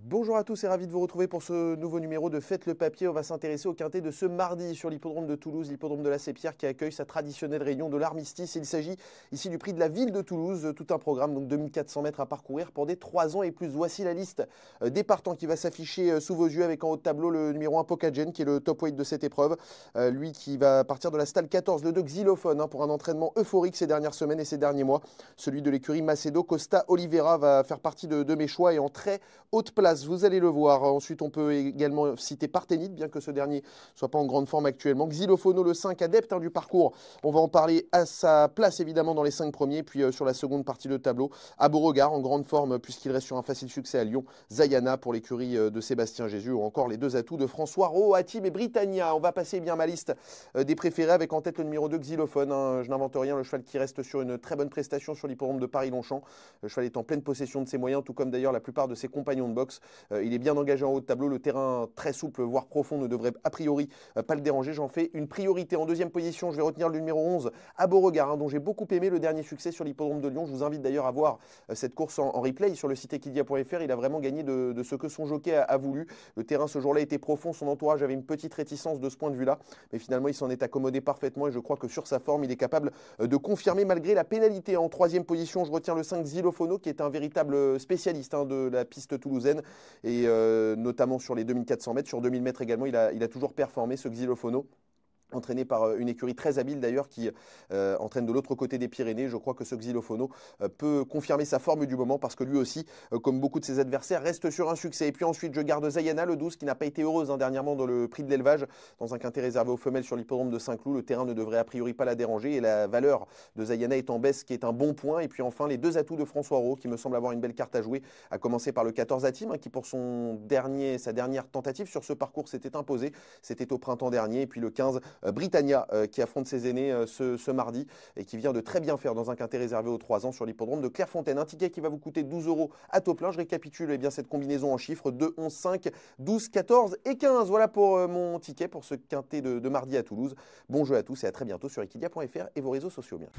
Bonjour à tous et ravi de vous retrouver pour ce nouveau numéro de Faites le papier. On va s'intéresser au quintet de ce mardi sur l'hippodrome de Toulouse, l'hippodrome de la Sépierre qui accueille sa traditionnelle réunion de l'armistice. Il s'agit ici du prix de la ville de Toulouse, tout un programme, donc 2400 mètres à parcourir pour des 3 ans et plus. Voici la liste des partants qui va s'afficher sous vos yeux avec en haut de tableau le numéro 1 Pokagen qui est le top weight de cette épreuve. Lui qui va partir de la stalle 14, le 2 Xylophone pour un entraînement euphorique ces dernières semaines et ces derniers mois. Celui de l'écurie Macedo Costa Oliveira va faire partie de mes choix et en très haute place, vous allez le voir. Ensuite, on peut également citer Parthénite, bien que ce dernier soit pas en grande forme actuellement. Xylophono, le 5, adepte du parcours. On va en parler à sa place, évidemment, dans les 5 premiers. Puis sur la seconde partie de tableau, à Beauregard, en grande forme, puisqu'il reste sur un facile succès à Lyon. Zayana pour l'écurie de Sébastien Jésus, ou encore les deux atouts de François Rowe, Hatim et Britannia. On va passer bien ma liste des préférés, avec en tête le numéro 2, Xylophone. Je n'invente rien, le cheval qui reste sur une très bonne prestation sur l'hippodrome de Paris-Longchamp. Le cheval est en pleine possession de ses moyens, tout comme d'ailleurs la plupart de ses compagnons de boxe. Il est bien engagé en haut de tableau, le terrain très souple, voire profond, ne devrait a priori pas le déranger. J'en fais une priorité. En deuxième position, je vais retenir le numéro 11, à Beauregard, dont j'ai beaucoup aimé le dernier succès sur l'hippodrome de Lyon. Je vous invite d'ailleurs à voir cette course en replay sur le site equidia.fr. Il a vraiment gagné de ce que son jockey a voulu. Le terrain ce jour-là était profond, son entourage avait une petite réticence de ce point de vue-là, mais finalement il s'en est accommodé parfaitement et je crois que sur sa forme, il est capable de confirmer malgré la pénalité. En troisième position, je retiens le 5 Xylophono, qui est un véritable spécialiste de la piste toulousaine et notamment sur les 2400 mètres, sur 2000 mètres également, il a toujours performé ce Xylophono. Entraîné par une écurie très habile d'ailleurs qui entraîne de l'autre côté des Pyrénées. Je crois que ce Xylophono peut confirmer sa forme du moment parce que lui aussi, comme beaucoup de ses adversaires, reste sur un succès. Et puis ensuite, je garde Zayana, le 12, qui n'a pas été heureuse dernièrement dans le prix de l'élevage, dans un quintet réservé aux femelles sur l'hippodrome de Saint-Cloud. Le terrain ne devrait a priori pas la déranger et la valeur de Zayana est en baisse, ce qui est un bon point. Et puis enfin, les deux atouts de François Rowe, qui me semble avoir une belle carte à jouer, à commencer par le 14 Hatim, qui pour sa dernière tentative sur ce parcours s'était imposé. C'était au printemps dernier. Et puis le 15 Britannia qui affronte ses aînés ce mardi et qui vient de très bien faire dans un quintet réservé aux 3 ans sur l'hippodrome de Clairefontaine. Un ticket qui va vous coûter 12 € à taux plein. Je récapitule bien cette combinaison en chiffres: 2, 11, 5, 12, 14 et 15. Voilà pour mon ticket pour ce quintet de mardi à Toulouse. Bon jeu à tous et à très bientôt sur equidia.fr et vos réseaux sociaux bien.